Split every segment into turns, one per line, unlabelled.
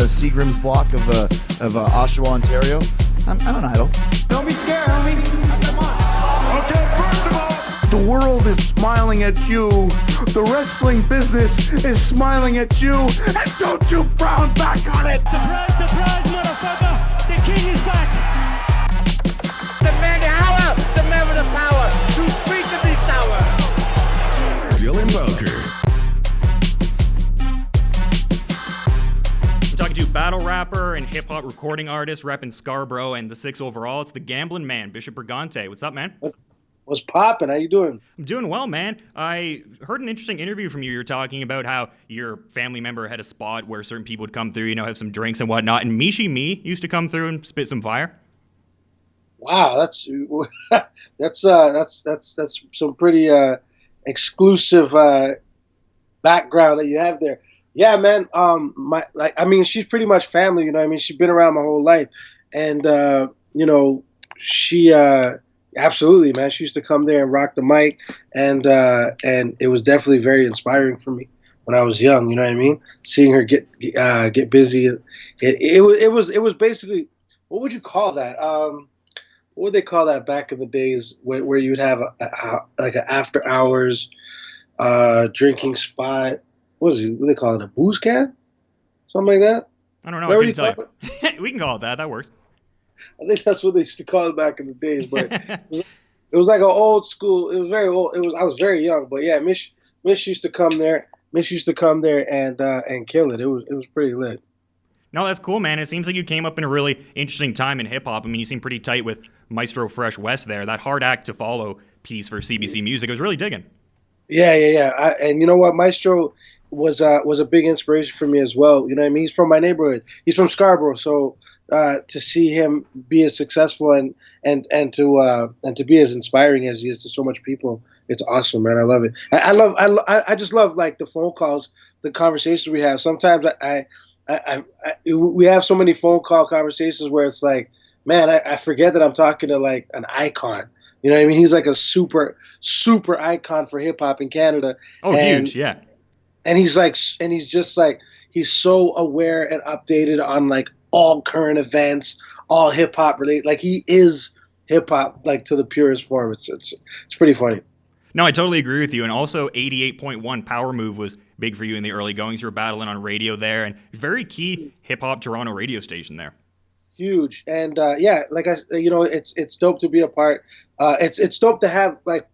Seagram's block of Oshawa, Ontario. I'm an idol.
Don't be scared, homie. Come on. Okay, first of all, the world is smiling at you. The wrestling business is smiling at you. And don't you frown back on it.
Surprise, surprise, motherfucker. The king is back.
The man the hour, the man with the power. Too sweet to be sour.
Dylan Bowker.
I'm talking to battle rapper and hip-hop recording artist repping Scarborough and the 6 overall. It's the gambling man, Bishop Brigante. What's up, man?
What's poppin'? How you doing?
I'm doing well, man. I heard an interesting interview from you. You were talking about how your family member had a spot where certain people would come through, have some drinks and whatnot, and Michie Mee used to come through and spit some fire.
Wow, that's some pretty exclusive background that you have there. Yeah, man. She's pretty much family. She's been around my whole life, and she absolutely, man. She used to come there and rock the mic, and it was definitely very inspiring for me when I was young. You know what I mean? Seeing her get busy. It was basically, what would you call that? What would they call that back in the days where you'd have like an after hours drinking spot? What do they call it? A booze can? Something like that?
I don't know. I couldn't tell you. We can call it that. That works.
I think that's what they used to call it back in the days. But it was like an old school. It was very old. I was very young. But yeah, Mish used to come there. Mish used to come there and kill it. It was pretty lit.
No, that's cool, man. It seems like you came up in a really interesting time in hip-hop. I mean, you seem pretty tight with Maestro Fresh Wes there. That hard act to follow piece for CBC Music. I was really digging.
Yeah. And you know what? Maestro was a big inspiration for me as well. You know what I mean? He's from my neighborhood. He's from Scarborough. So to see him be as successful and to be as inspiring as he is to so much people, it's awesome, man. I love it. I just love like the phone calls, the conversations we have. Sometimes we have so many phone call conversations where it's like, man, I forget that I'm talking to like an icon. You know what I mean? He's like a super, super icon for hip hop in Canada.
Oh, huge, yeah.
And he's so aware and updated on like all current events, all hip hop related. Like he is hip hop, like to the purest form. It's pretty funny.
No, I totally agree with you. And also 88.1 Power Move was big for you in the early goings. You were battling on radio there, and very key hip hop Toronto radio station there.
Huge. And it's dope to be a part. It's dope to have like,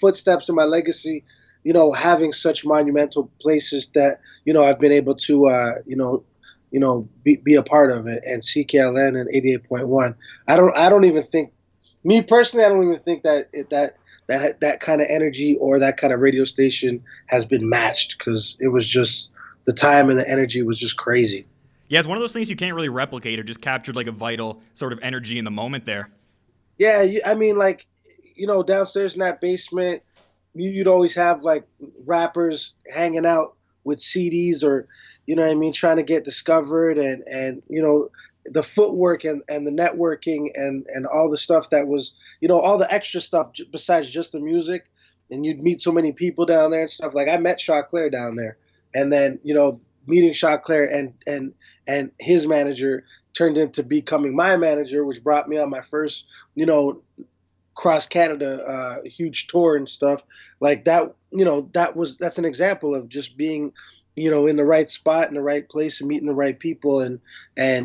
footsteps in my legacy, having such monumental places that, I've been able to, be a part of it. And CKLN and 88.1. I don't even think, me personally, I don't even think that kind of energy or that kind of radio station has been matched, because it was just, the time and the energy was just crazy.
Yeah, it's one of those things you can't really replicate. It just captured like a vital sort of energy in the moment there.
Yeah, I mean, like, downstairs in that basement, you'd always have like rappers hanging out with CDs or, trying to get discovered, and the footwork and the networking and all the stuff that was, all the extra stuff besides just the music. And you'd meet so many people down there and stuff. Like I met Choclair down there, and then, meeting Choclair and his manager turned into becoming my manager, which brought me on my first, cross Canada huge tour and stuff like that. That's an example of just being, in the right spot, in the right place, and meeting the right people, and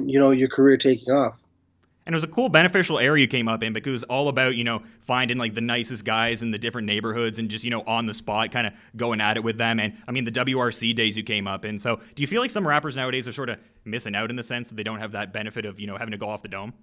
your career taking off.
And it was a cool, beneficial area you came up in, because it was all about, finding like the nicest guys in the different neighborhoods and just, on the spot, kind of going at it with them. And I mean, the WRC days you came up in. So do you feel like some rappers nowadays are sort of missing out in the sense that they don't have that benefit of, having to go off the dome?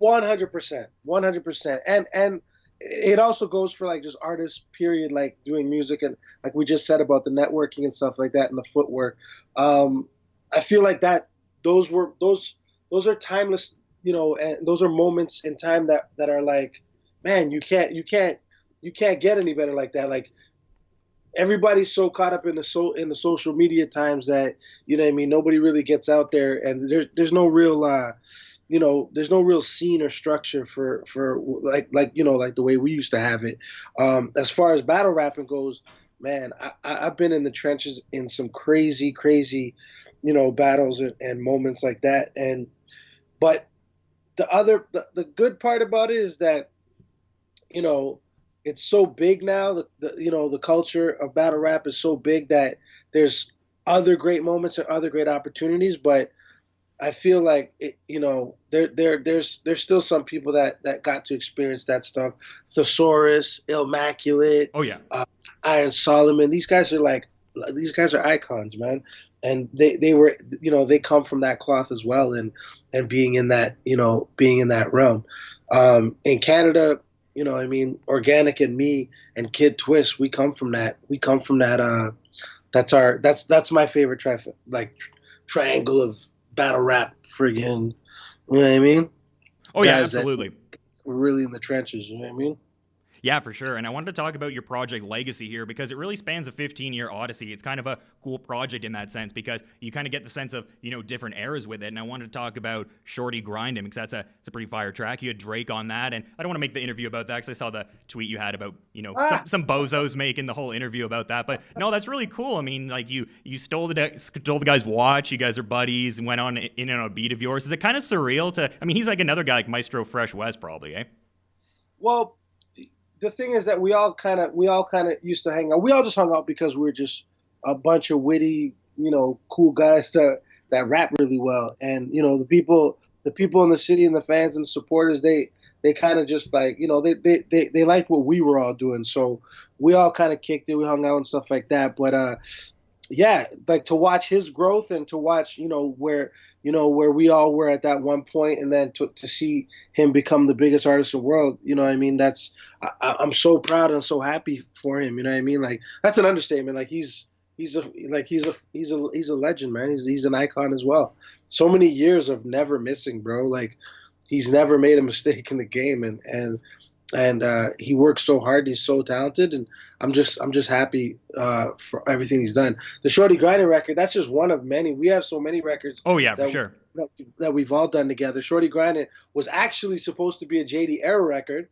100%. And it also goes for like just artists, period, like doing music, and like we just said about the networking and stuff like that, and the footwork. I feel like that those are timeless, and those are moments in time that are like, man, you can't get any better like that. Like everybody's so caught up in the social media times that, nobody really gets out there, and there's no real there's no real scene or structure for like the way we used to have it. As far as battle rapping goes, man, I've been in the trenches in some crazy, crazy, battles and moments like that. But the good part about it is that, you know, it's so big now. The culture of battle rap is so big that there's other great moments and other great opportunities. But I feel like there's still some people that got to experience that stuff. Thesaurus, Immaculate,
Oh yeah.
Iron Solomon. These guys are icons, man. And they were, they come from that cloth as well, and being in that realm. In Canada, Organic and me and Kid Twist, we come from that. That's my favorite triangle of battle rap, friggin'. You know what I mean?
Oh yeah,
Guys that
absolutely.
were really in the trenches. You know what I mean?
Yeah, for sure. And I wanted to talk about your project Legacy here because it really spans a 15-year odyssey. It's kind of a cool project in that sense because you kind of get the sense of, different eras with it. And I wanted to talk about Shorty Grindin' because it's a pretty fire track. You had Drake on that. And I don't want to make the interview about that because I saw the tweet you had about, some bozos making the whole interview about that. But no, that's really cool. I mean, like you stole the guy's watch. You guys are buddies and went on in on a beat of yours. Is it kind of surreal he's like another guy like Maestro Fresh Wes probably, eh?
Well, the thing is that we all kind of used to hang out. We all just hung out because we were just a bunch of witty, cool guys that rap really well. And the people in the city and the fans and the supporters, they kind of just like, they liked what we were all doing. So we all kind of kicked it. We hung out and stuff like that. But yeah, like to watch his growth and to watch, where we all were at that one point, and then to see him become the biggest artist in the world, I'm so proud and so happy for him. You know what I mean? Like that's an understatement. Like he's a legend, man. He's an icon as well. So many years of never missing, bro. Like he's never made a mistake in the game, and he works so hard. He's so talented, and I'm just happy for everything he's done. The Shorty Grindin' record, that's just one of many. We have so many records.
Oh yeah, for sure.
That we've all done together. Shorty Grindin' was actually supposed to be a JD era record,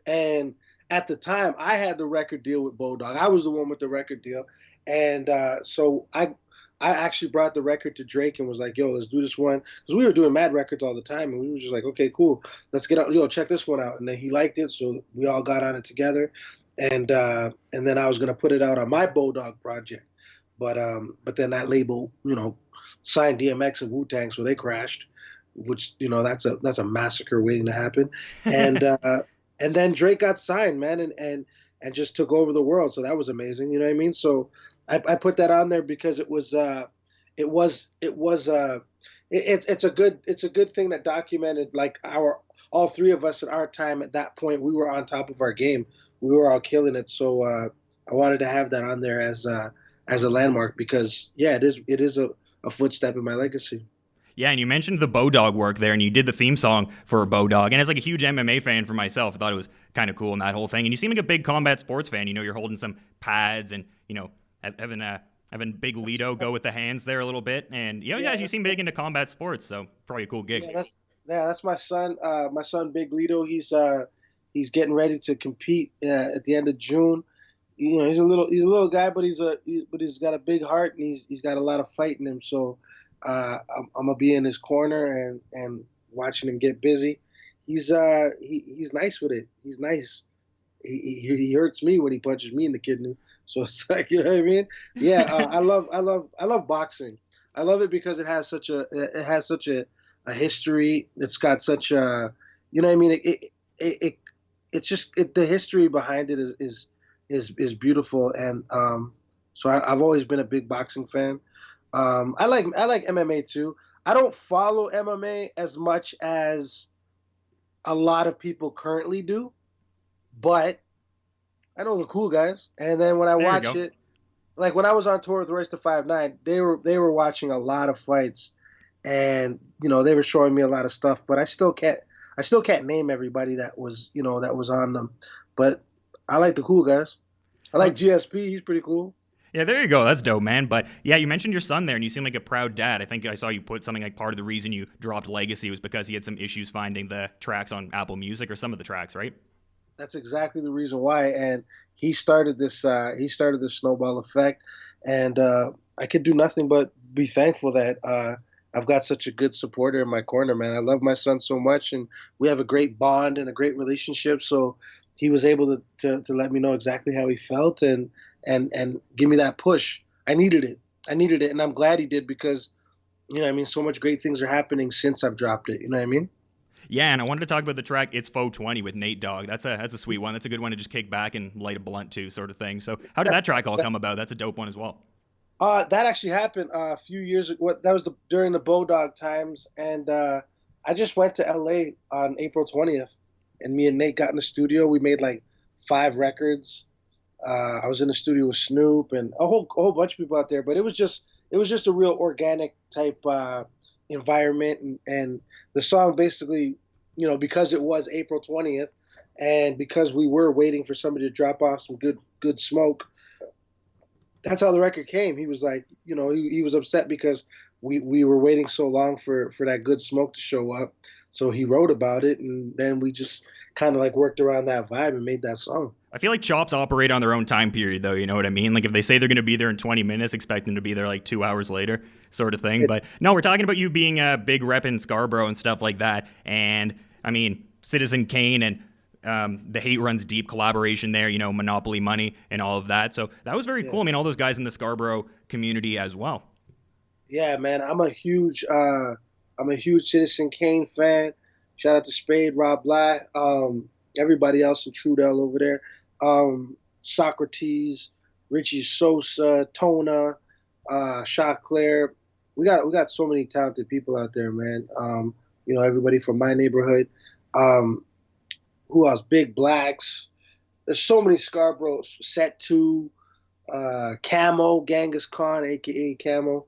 and at the time, I had the record deal with Bodog. I was the one with the record deal, and so I actually brought the record to Drake and was like, yo, let's do this one. Because we were doing mad records all the time. And we were just like, okay, cool. Let's get out. Yo, check this one out. And then he liked it. So we all got on it together. And then I was going to put it out on my Bodog project. But then that label, signed DMX and Wu-Tang. So they crashed, which, that's a massacre waiting to happen. And and then Drake got signed, man, and just took over the world. So that was amazing. You know what I mean? So I put that on there because it's a good thing that documented like all three of us at our time at that point. We were on top of our game. We were all killing it. So I wanted to have that on there as a landmark because it is a footstep in my legacy.
Yeah, and you mentioned the Bodog work there, and you did the theme song for Bodog. And as like a huge MMA fan for myself, I thought it was kind of cool in that whole thing. And you seem like a big combat sports fan. You're holding some pads and having Big Lido go with the hands there a little bit. And guys, you seem big into combat sports, so probably a cool gig.
Yeah, that's my son. My son Big Lido. He's getting ready to compete at the end of June. He's a little guy, but he's got a big heart and he's got a lot of fight in him. So. I'm gonna be in his corner and watching him get busy. He's nice with it. He's nice. He hurts me when he punches me in the kidney. So it's like, you know what I mean? Yeah, I love boxing. I love it because it has such a history. It's got such a, you know what I mean? The history behind it is beautiful, and so I've always been a big boxing fan. I like MMA too. I don't follow MMA as much as a lot of people currently do, but I know the cool guys. And then when I watch it, like when I was on tour with Royce the 5'9", they were watching a lot of fights, and they were showing me a lot of stuff. But I still can't name everybody that was on them. But I like the cool guys. I like GSP. He's pretty cool.
Yeah, there you go. That's dope, man. But yeah, you mentioned your son there, and you seem like a proud dad. I think I saw you put something like part of the reason you dropped Legacy was because he had some issues finding the tracks on Apple Music or some of the tracks, right?
That's exactly the reason why. And he started this. He started this snowball effect, and I could do nothing but be thankful that I've got such a good supporter in my corner, man. I love my son so much, and we have a great bond and a great relationship. So he was able to let me know exactly how he felt and give me that push. I needed it. I needed it, and I'm glad he did because, I mean, so much great things are happening since I've dropped it. You know what I mean?
Yeah, and I wanted to talk about the track "It's 420" with Nate Dogg. That's a sweet one. That's a good one to just kick back and light a blunt to, sort of thing. So, how did that track all come about? That's a dope one as well.
That actually happened a few years ago. That was during the Bodog times, and I just went to LA on April 20th, and me and Nate got in the studio. We made like 5 records. I was in the studio with Snoop and a whole bunch of people out there, but it was just a real organic type environment, and the song basically, because it was April 20th, and because we were waiting for somebody to drop off some good smoke. That's how the record came. He was like, he was upset because we were waiting so long for that good smoke to show up. So he wrote about it, and then we just kind of like worked around that vibe and made that song.
I feel like chops operate on their own time period, though. You know what I mean? Like if they say they're going to be there in 20 minutes, expect them to be there like 2 hours later, sort of thing. But no, we're talking about you being a big rep in Scarborough and stuff like that. And I mean, Citizen Kane and the Hate Runs Deep collaboration there, Monopoly Money and all of that. So that was very cool. I mean, all those guys in the Scarborough community as well.
Yeah, man, I'm a huge Citizen Kane fan. Shout out to Spade, Rob Black, everybody else in Trudell over there. Socrates, Richie Sosa, Tona, Shot Claire. We got so many talented people out there, man. Everybody from my neighborhood. Who else? Big Blacks. There's so many Scarborough. Set 2, Camo, Genghis Khan, aka Camo.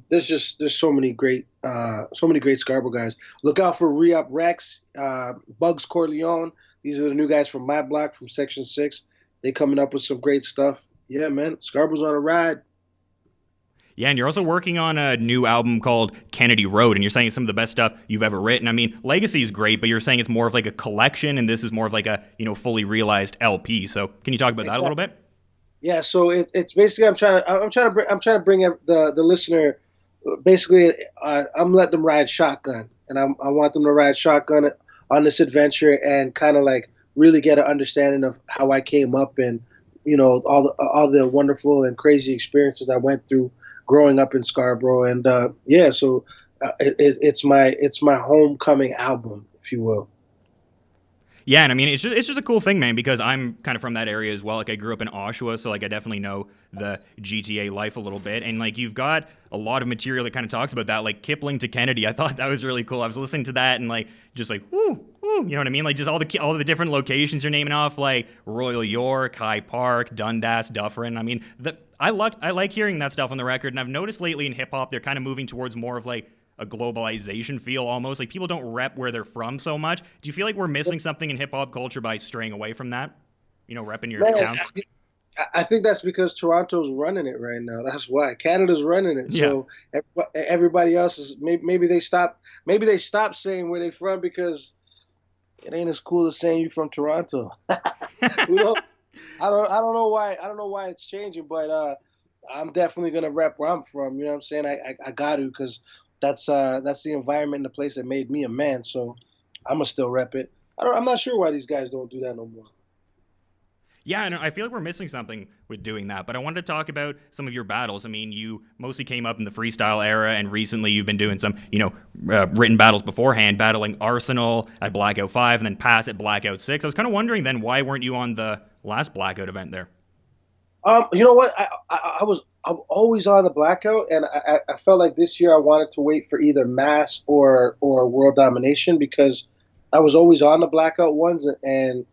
There's so many great Scarborough guys. Look out for Re-Up Rex, Bugs Corleone. These are the new guys from my block, from Section 6. They coming up with some great stuff. Yeah, man, Scarborough's on a ride.
Yeah, and you're also working on a new album called Kennedy Road, and you're saying it's some of the best stuff you've ever written. I mean, Legacy is great, but you're saying it's more of like a collection, and this is more of like a fully realized LP. So, can you talk about that a little bit?
Yeah, so it's basically I'm trying to bring the listener. Basically, I'm letting them ride shotgun, and I want them to ride shotgun on this adventure and kind of like really get an understanding of how I came up and all the wonderful and crazy experiences I went through growing up in Scarborough. And so it's my homecoming album, if you will.
Yeah, and I mean, it's just a cool thing, man, because I'm kind of from that area as well. Like, I grew up in Oshawa, so, like, I definitely know the GTA life a little bit. And, like, you've got a lot of material that kind of talks about that, like Kipling to Kennedy. I thought that was really cool. I was listening to that and, like, just like, woo, you know what I mean? Like, just all the different locations you're naming off, like Royal York, High Park, Dundas, Dufferin. I mean, I like hearing that stuff on the record, and I've noticed lately in hip-hop, they're kind of moving towards more of, like, a globalization feel almost. Like, people don't rep where they're from so much. Do you feel like we're missing something in hip-hop culture by straying away from that? Repping your town?
I think that's because Toronto's running it right now. That's why. Canada's running it. Yeah. So everybody else is maybe they stop saying where they're from because it ain't as cool as saying you're from Toronto. I don't know why. I don't know why it's changing, but I'm definitely gonna rep where I'm from. You know what I'm saying? I got to, because that's the environment and the place that made me a man. So I'm gonna still rep it. I'm not sure why these guys don't do that no more.
Yeah, and I feel like we're missing something with doing that. But I wanted to talk about some of your battles. I mean, you mostly came up in the freestyle era, and recently you've been doing some, written battles beforehand, battling Arsenal at Blackout 5 and then Pass at Blackout 6. I was kind of wondering then, why weren't you on the last Blackout event there?
You know what? I'm always on the Blackout, and I felt like this year I wanted to wait for either Mass or World Domination, because I was always on the Blackout ones, and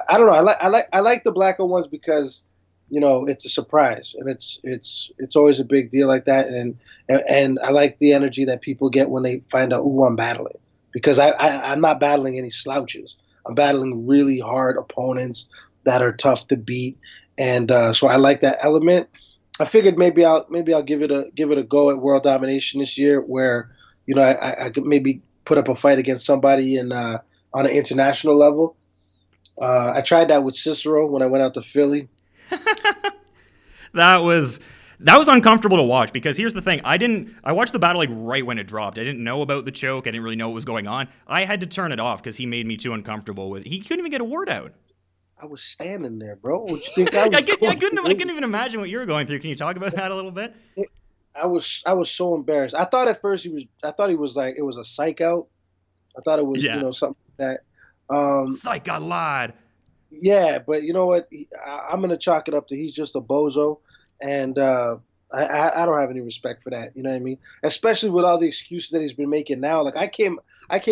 I don't know. I like the Blackout ones because, it's a surprise, and it's always a big deal like that, and I like the energy that people get when they find out who I'm battling, because I'm not battling any slouches. I'm battling really hard opponents that are tough to beat, and so I like that element. I figured maybe I'll give it a go at World Domination this year, where I could maybe put up a fight against somebody on an international level. I tried that with Cyssero when I went out to Philly.
That was uncomfortable to watch because here's the thing. I watched the battle like right when it dropped. I didn't know about the choke. I didn't really know what was going on. I had to turn it off because he made me too uncomfortable with. He couldn't even get a word out.
I was standing there, bro. What you think I was
I couldn't even imagine what you were going through. Can you talk about that a little bit?
I was so embarrassed. I thought at first I thought he was like, it was a psych out. I thought it was, something like that.
Psych, I lied.
Yeah, but you know what? I'm going to chalk it up to he's just a bozo. And I don't have any respect for that. You know what I mean? Especially with all the excuses that he's been making now. Like I came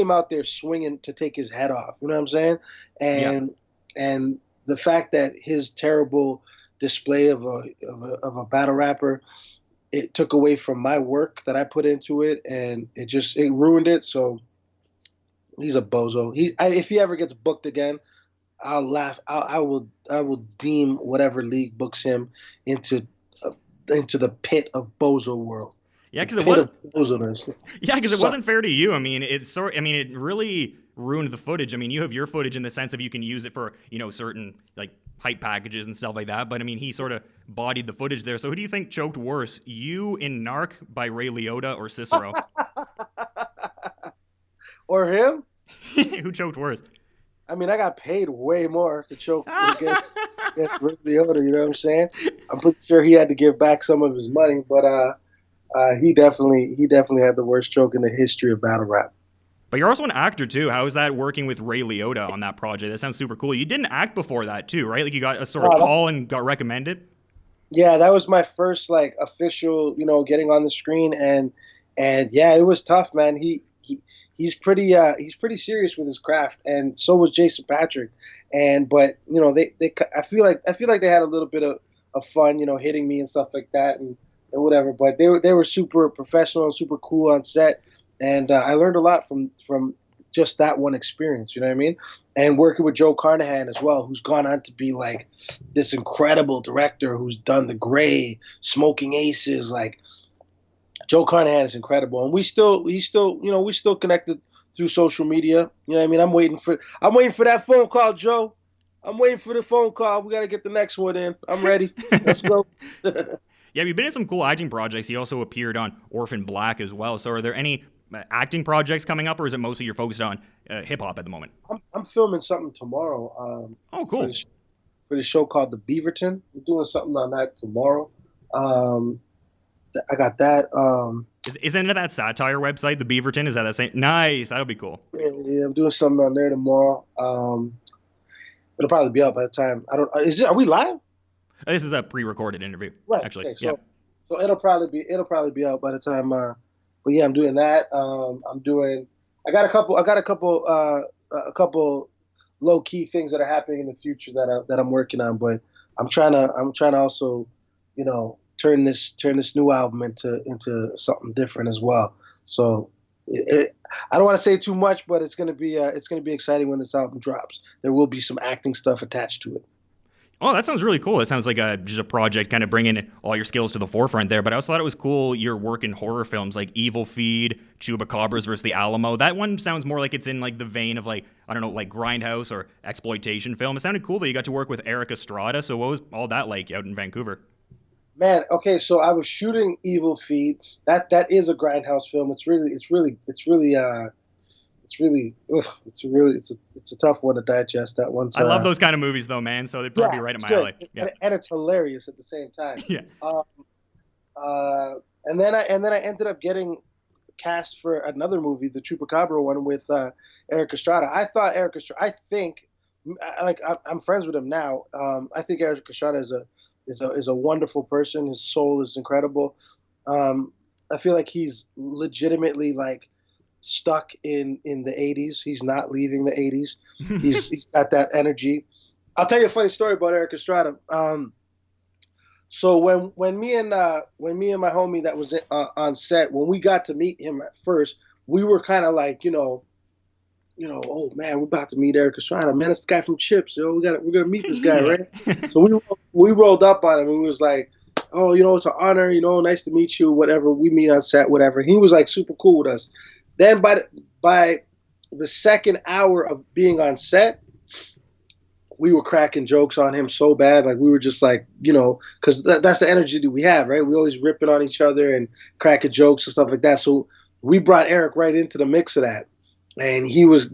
out there swinging to take his head off. You know what I'm saying? And the fact that his terrible display of a battle rapper, it took away from my work that I put into it, and it ruined it. So he's a bozo. If he ever gets booked again, I'll laugh. I will deem whatever league books him into the pit of bozo world.
Yeah, because it wasn't fair to you. I mean, it really ruined the footage. I mean, you have your footage in the sense of you can use it for certain like hype packages and stuff like that. But I mean, he sort of bodied the footage there. So who do you think choked worse, you in Narc by Ray Liotta or Cyssero?
Or him?
Who choked worse?
I mean, I got paid way more to choke against Ray Liotta. You know what I'm saying? I'm pretty sure he had to give back some of his money, but he definitely had the worst choke in the history of battle rap.
But you're also an actor too. How is that working with Ray Liotta on that project? That sounds super cool. You didn't act before that too, right? Like you got a sort of call and got recommended.
Yeah, that was my first like official, getting on the screen, and yeah, it was tough, man. He's pretty serious with his craft, and so was Jason Patrick. But I feel like they had a little bit of fun, hitting me and stuff like that and whatever. But they were super professional and super cool on set. And I learned a lot from just that one experience, you know what I mean? And working with Joe Carnahan as well, who's gone on to be like this incredible director who's done The Gray, Smoking Aces. Like Joe Carnahan is incredible, and we still connected through social media. You know what I mean? I'm waiting for that phone call, Joe. I'm waiting for the phone call. We got to get the next one in. I'm ready. Let's go.
Yeah, you've been in some cool acting projects. He also appeared on Orphan Black as well. So are there any acting projects coming up, or is it mostly you're focused on hip-hop at the moment?
I'm filming something tomorrow.
Oh, cool.
For the show called The Beaverton. I'm doing something on that tomorrow. I got that.
Is it into that satire website, The Beaverton? Is that the same? Nice. That'll be cool.
Yeah, I'm doing something on there tomorrow. It'll probably be out by the time. Are we live?
This is a pre-recorded interview,
right?
Actually,
okay, so it'll probably be out by the time. But yeah, I'm doing that. I got a couple low key things that are happening in the future that I'm working on. But I'm trying to also, turn this new album into something different as well. So I don't want to say too much, but it's gonna be exciting when this album drops. There will be some acting stuff attached to it.
Oh, that sounds really cool. It sounds like just a project kind of bringing all your skills to the forefront there. But I also thought it was cool your work in horror films like Evil Feed, Chupacabras versus the Alamo. That one sounds more like it's in like the vein of like, I don't know, like Grindhouse or exploitation film. It sounded cool that you got to work with Erik Estrada. So what was all that like out in Vancouver?
Man, okay, so I was shooting Evil Feed. That is a Grindhouse film. It's a tough one to digest. That one.
I love those kind of movies, though, man. So they'd probably be right up my alley.
Yeah. And it's hilarious at the same time.
Yeah.
And then I ended up getting cast for another movie, the Chupacabra one with Erik Estrada. I thought Erik Estrada. I think, I'm friends with him now. I think Erik Estrada is a wonderful person. His soul is incredible. I feel like he's legitimately like stuck in the 80s. He's not leaving the 80s. He's got that energy. I'll tell you a funny story about Erik Estrada. So when me and my homie that was on set, when we got to meet him at first, we were kind of like, oh man, we're about to meet Erik Estrada. Man, it's the guy from Chips. We're gonna meet this guy, right? So we rolled up on him and we was like, oh, it's an honor. Nice to meet you. Whatever. We meet on set. Whatever. He was like super cool with us. Then by the second hour of being on set, we were cracking jokes on him so bad. Like we were just like, because that's the energy that we have, right? We always ripping on each other and cracking jokes and stuff like that. So we brought Erik right into the mix of that. And he was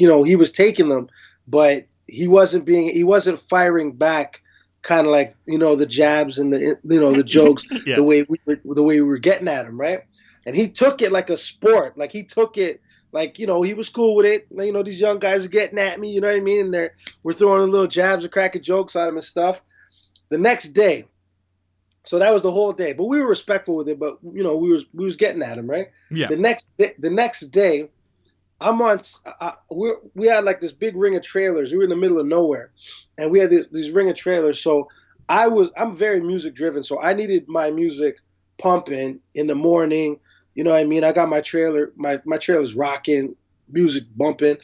taking them, but he wasn't firing back kind of like, the jabs and the jokes,
Yeah.
the way we were getting at him, right? And he took it like a sport. Like he took it like, he was cool with it. These young guys are getting at me, you know what I mean? And we're throwing little jabs and cracking jokes at him and stuff. The next day, so that was the whole day. But we were respectful with it, but we was getting at him, right?
Yeah.
The next day, I'm on. We had like this big ring of trailers. We were in the middle of nowhere, and we had these ring of trailers. So I'm very music driven. So I needed my music pumping in the morning. You know what I mean? I got my trailer. My trailer's rocking, music bumping,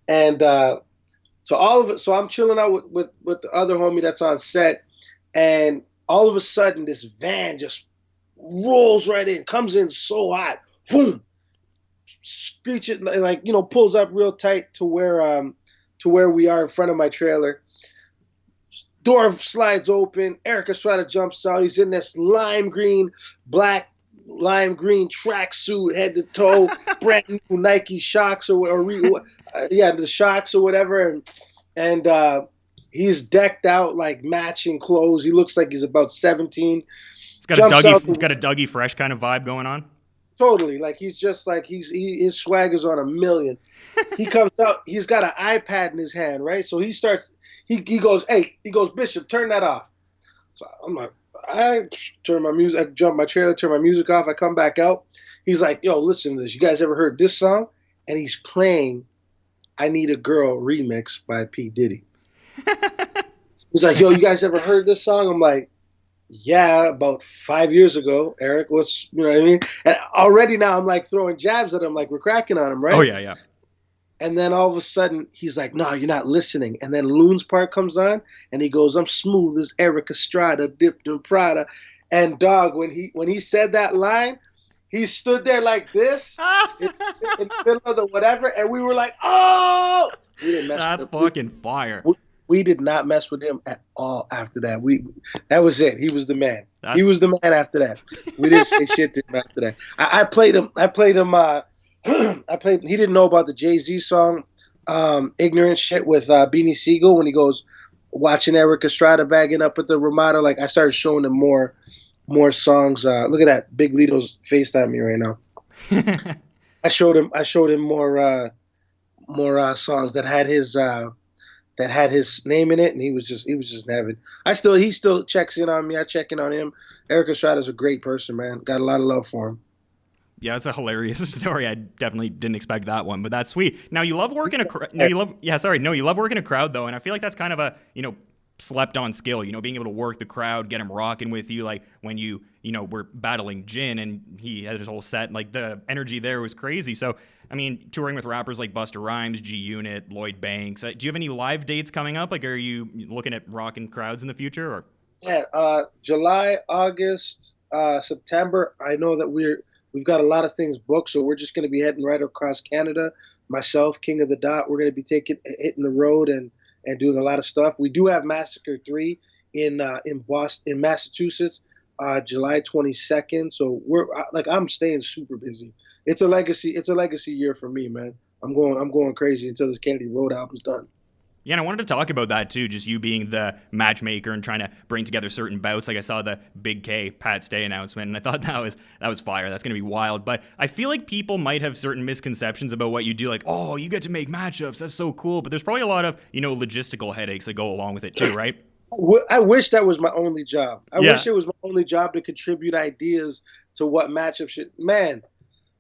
and so all of it. So I'm chilling out with the other homie that's on set, and all of a sudden this van just rolls right in, comes in so hot, boom. Screech it like pulls up real tight to where we are in front of my trailer. Door slides open. Erik Estrada jumps out. He's in this black lime green tracksuit, head to toe, brand new Nike Shocks the Shocks or whatever, and he's decked out like matching clothes. He looks like he's about 17.
It's got a Dougie Fresh kind of vibe going on.
Totally, like he's just like his swag is on a million. He comes out, he's got an iPad in his hand, right? So he goes, Bishop, turn that off. So I'm like, I turn my music, I jump my trailer, turn my music off, I come back out. He's like, yo, listen to this. You guys ever heard this song? And he's playing I Need a Girl remix by P. Diddy. He's like, yo, you guys ever heard this song? I'm like, yeah, about 5 years ago, Erik, you know what I mean? And already now I'm like throwing jabs at him, like we're cracking on him, right?
Oh, yeah.
And then all of a sudden he's like, no, you're not listening. And then Loon's part comes on and he goes, I'm smooth as Erik Estrada, dipped in Prada. And dog, when he said that line, he stood there like this in the middle of the whatever. And we were like, oh! We didn't mess
That's
with him.
fucking fire.
We did not mess with him at all after that. That was it. He was the man. He was the man after that. We didn't say shit to him after that. I played him. He didn't know about the Jay-Z song, Ignorant Shit with Beanie Siegel when he goes watching Erik Estrada bagging up at the Ramada. Like I started showing him more songs. Look at that. Big Lito's FaceTime me right now. I showed him more songs that had his name in it, and he was just having. He still checks in on me. I check in on him. Erik Estrada's a great person, man. Got a lot of love for him.
Yeah, it's a hilarious story. I definitely didn't expect that one, but that's sweet. Now you love working you love working a crowd though, and I feel like that's kind of a slept on skill. Being able to work the crowd, get them rocking with you. Like when you were battling Jin, and he had his whole set. Like the energy there was crazy. So I mean, touring with rappers like Busta Rhymes, G Unit, Lloyd Banks. Do you have any live dates coming up? Like, are you looking at rocking crowds in the future? Or
yeah, July, August, September. I know that we've got a lot of things booked, so we're just going to be heading right across Canada. Myself, King of the Dot, we're going to be hitting the road and doing a lot of stuff. We do have Massacre 3 in Boston, in Massachusetts, July 22nd. So I'm staying super busy. It's a legacy year for me, man. I'm going crazy until this Kennedy Road album's done.
Yeah, and I wanted to talk about that too, just you being the matchmaker and trying to bring together certain bouts. Like I saw the Big K Pat Stay announcement, and I thought that was fire. That's going to be wild. But I feel like people might have certain misconceptions about what you do. Like, oh, you get to make matchups. That's so cool. But there's probably a lot of, logistical headaches that go along with it too, right?
I wish that was my only job. I wish it was my only job to contribute ideas to what matchup should. Man,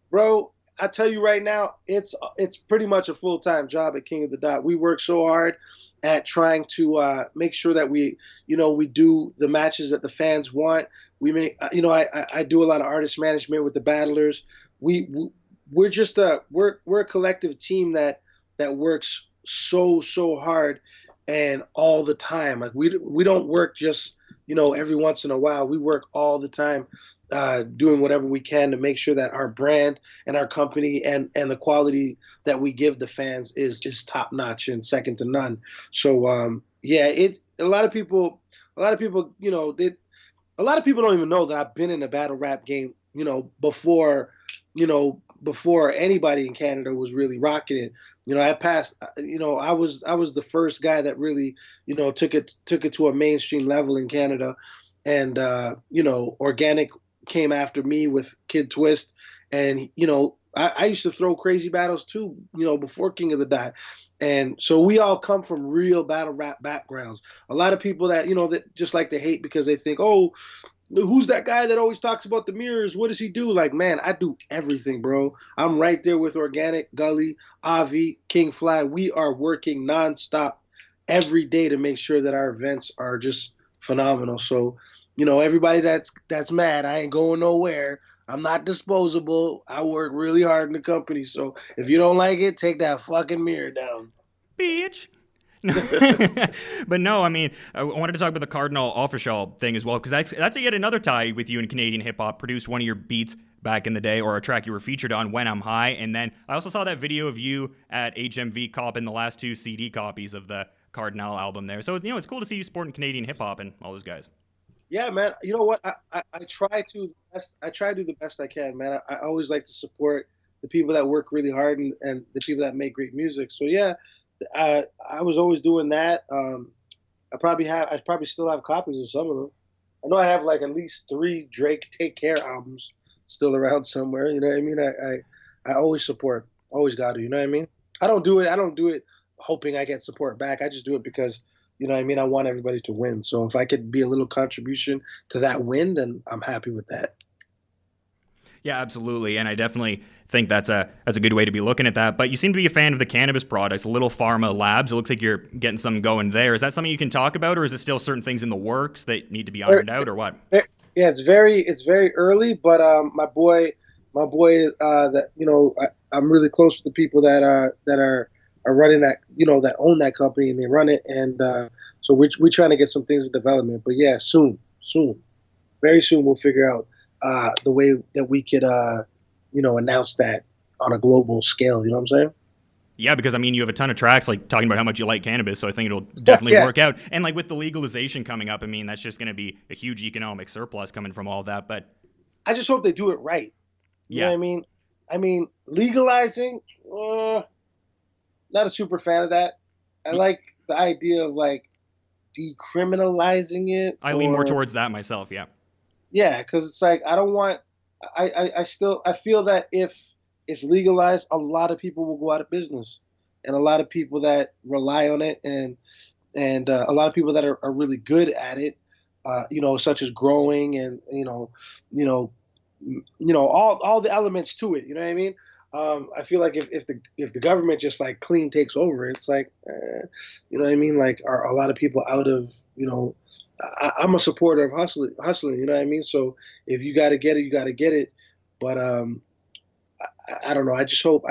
bro, I tell you right now, it's pretty much a full-time job at King of the Dot. We work so hard at trying to make sure that we do the matches that the fans want. We make, I do a lot of artist management with the battlers. We're just we're a collective team that works so hard and all the time. Like we don't work just every once in a while. We work all the time. Doing whatever we can to make sure that our brand and our company and the quality that we give the fans is top notch and second to none. So Yeah, a lot of people, a lot of people don't even know that I've been in the battle rap game, before anybody in Canada was really rocking it. I passed, I was the first guy that really, took it to a mainstream level in Canada. And, Organic came after me with Kid Twist. And, I used to throw crazy battles too, before King of the Die. And so we all come from real battle rap backgrounds. A lot of people that, that just like to hate because they think, oh, who's that guy that always talks about the mirrors? What does he do? Like, man, I do everything, bro. I'm right there with Organic, Gully, Avi, King Fly. We are working nonstop every day to make sure that our events are just phenomenal. So, everybody that's mad, I ain't going nowhere. I'm not disposable. I work really hard in the company. So if you don't like it, take that fucking mirror down.
Bitch. But no, I mean, I wanted to talk about the Cardinal Official thing as well, because that's yet another tie with you in Canadian hip hop. Produced one of your beats back in the day, or a track you were featured on, When I'm High. And then I also saw that video of you at HMV copping the last 2 CD copies of the Cardinal album there. So, it's cool to see you supporting Canadian hip hop and all those guys.
Yeah, man. You know what? I try to do the best I can, man. I always like to support the people that work really hard and the people that make great music. So yeah, I was always doing that. I probably still have copies of some of them. I know I have like at least 3 Drake Take Care albums still around somewhere. You know what I mean? I always support, always got to. You know what I mean? I don't do it hoping I get support back. I just do it because, you know what I mean, I want everybody to win. So if I could be a little contribution to that win, then I'm happy with that.
Yeah, absolutely, and I definitely think that's a good way to be looking at that. But you seem to be a fan of the cannabis products, Little Pharma Labs. It looks like you're getting something going there. Is that something you can talk about, or is it still certain things in the works that need to be ironed out, or what?
Yeah, it's very early, but my boy, that I'm really close to the people that are running that, that own that company, and they run it, and so we're trying to get some things in development. But yeah, soon, very soon we'll figure out the way that we could, announce that on a global scale. You know what I'm saying?
Yeah, because I mean, you have a ton of tracks like talking about how much you like cannabis, so I think it'll definitely work out. And like with the legalization coming up, I mean, that's just going to be a huge economic surplus coming from all that. But
I just hope they do it right. You know what I mean? I mean, legalizing, not a super fan of that. I like the idea of like decriminalizing it.
I lean more towards that myself. Yeah.
Yeah, because it's like I don't want. I feel that if it's legalized, a lot of people will go out of business, and a lot of people that rely on it, and a lot of people that are really good at it, such as growing and all the elements to it. You know what I mean? I feel like if the government just like clean takes over, it's like, you know what I mean? Like, are a lot of people out of, I'm a supporter of hustling, you know what I mean? So if you got to get it, you got to get it. But I don't know. I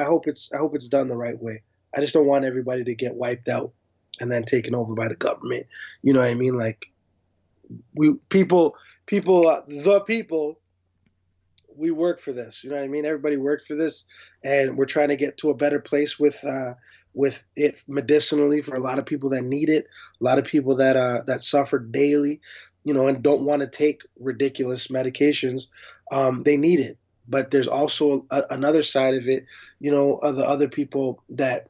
hope it's done the right way. I just don't want everybody to get wiped out and then taken over by the government. You know what I mean? Like we work for this. You know what I mean? Everybody worked for this, and we're trying to get to a better place with it medicinally for a lot of people that need it, a lot of people that suffer daily, and don't want to take ridiculous medications. They need it. But there's also another side of it, of the other people that,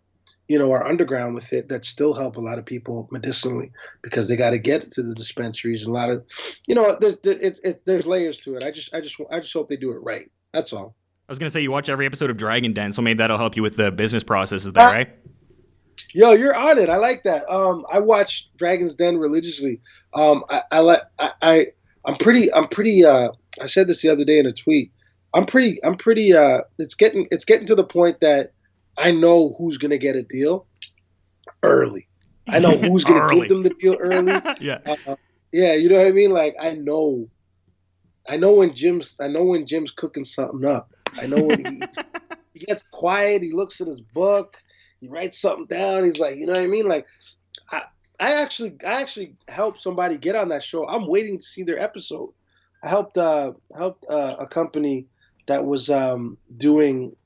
are underground with it that still help a lot of people medicinally because they got to get it to the dispensaries. A lot of, there's layers to it. I just hope they do it right. That's all.
I was gonna say you watch every episode of Dragon Den, so maybe that'll help you with the business processes there, right?
Yo, you're on it. I like that. I watch Dragon's Den religiously. I'm pretty. I said this the other day in a tweet. I'm pretty. It's getting to the point that I know who's gonna get a deal early. I know who's gonna give them the deal early.
Yeah.
Yeah, you know what I mean. Like I know when Jim's cooking something up. I know when he gets quiet. He looks at his book. He writes something down. He's like, you know what I mean? Like, I actually helped somebody get on that show. I'm waiting to see their episode. I helped a company that was doing.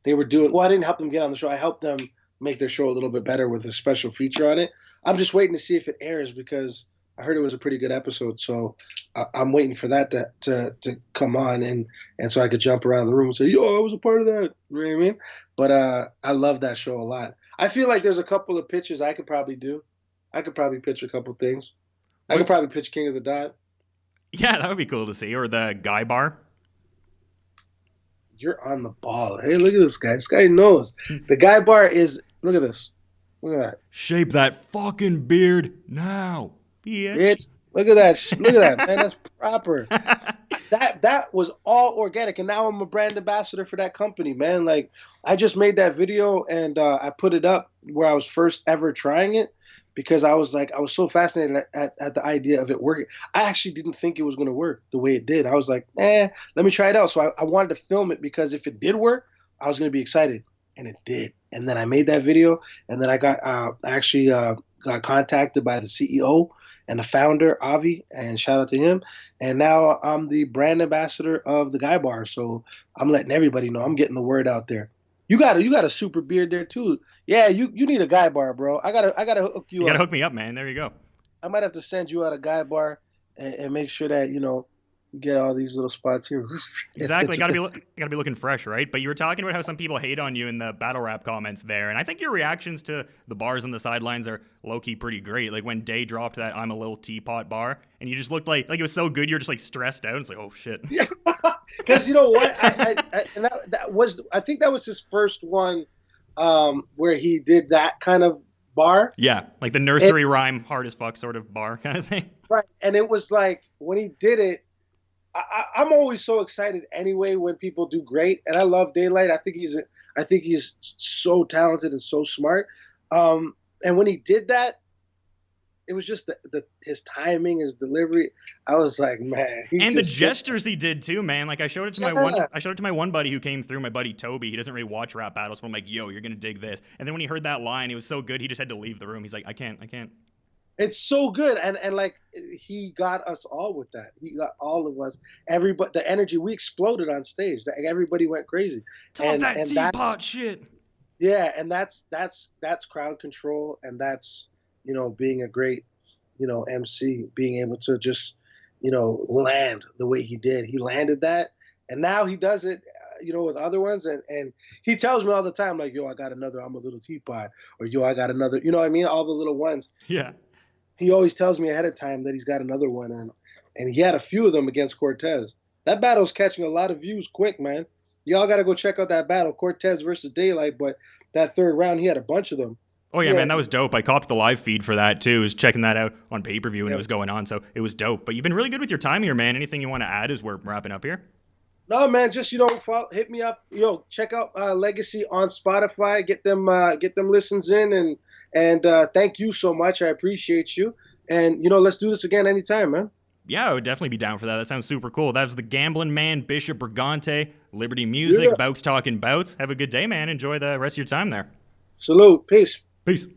They were doing. Well, I didn't help them get on the show. I helped them make their show a little bit better with a special feature on it. I'm just waiting to see if it airs because I heard it was a pretty good episode. So I'm waiting for that to come on and so I could jump around the room and say, yo, I was a part of that. You know what I mean? But I love that show a lot. I feel like there's a couple of pitches I could probably do. I could probably pitch a couple things. I could probably pitch King of the Dot.
Yeah, that would be cool to see. Or the Guy Bar.
You're on the ball. Hey, look at this guy. This guy knows. The Guy Bar is, look at this. Look at that.
Shape that fucking beard now.
Bitch. Look at that. Look at that, man. That's proper. That was all organic. And now I'm a brand ambassador for that company, man. Like, I just made that video and I put it up where I was first ever trying it because I was so fascinated at the idea of it working. I actually didn't think it was going to work the way it did. I was like, let me try it out. So I wanted to film it because if it did work, I was going to be excited. And it did. And then I made that video. And then I got got contacted by the CEO and the founder, Avi, and shout out to him. And now I'm the brand ambassador of the Guy Bar. So I'm letting everybody know. I'm getting the word out there. You got a super beard there too. Yeah, you need a Guy Bar, bro. I gotta hook you up.
You gotta hook me up, man. There you go.
I might have to send you out a Guy Bar and make sure that you get all these little spots here.
Exactly. Gotta be looking fresh, right? But you were talking about how some people hate on you in the battle rap comments there, and I think your reactions to the bars on the sidelines are low-key pretty great. Like when Day dropped that "I'm a Little Teapot" bar, and you just looked like it was so good, you're just like stressed out. It's like, oh shit.
Yeah, because you know what? I think that was his first one where he did that kind of bar.
Yeah, like the nursery rhyme, hard as fuck sort of bar kind of thing.
Right, and it was like when he did it. I'm always so excited anyway when people do great, and I love Daylight. I think he's so talented and so smart. And when he did that, it was just his timing, his delivery. I was like, man.
And the gestures he did too, man. Like I showed it to my one buddy who came through, my buddy Toby. He doesn't really watch rap battles, but I'm like, yo, you're gonna dig this. And then when he heard that line, it was so good, he just had to leave the room. He's like, I can't.
It's so good, and like he got us all with that. He got all of us. Everybody, the energy, we exploded on stage. Everybody went crazy.
Talk that teapot shit.
Yeah, and that's crowd control, and that's being a great MC, being able to just land the way he did. He landed that, and now he does it. With other ones, and he tells me all the time, like, yo, I got another I'm a Little Teapot, or yo, I got another, what I mean? All the little ones.
Yeah.
He always tells me ahead of time that he's got another one, and he had a few of them against Cortez. That battle's catching a lot of views quick, man. Y'all got to go check out that battle, Cortez versus Daylight, but that third round, he had a bunch of them.
Oh, yeah, man, that was dope. I copped the live feed for that, too. I was checking that out on pay-per-view when it was going on, so it was dope. But you've been really good with your time here, man. Anything you want to add as we're wrapping up here?
No, man, just, hit me up. Check out Legacy on Spotify. Get them listens in, and thank you so much. I appreciate you. And, let's do this again anytime, man.
Yeah, I would definitely be down for that. That sounds super cool. That was the gambling man, Bishop Brigante, Liberty Music, Bouts Talking Bouts. Have a good day, man. Enjoy the rest of your time there.
Salute. Peace.
Peace.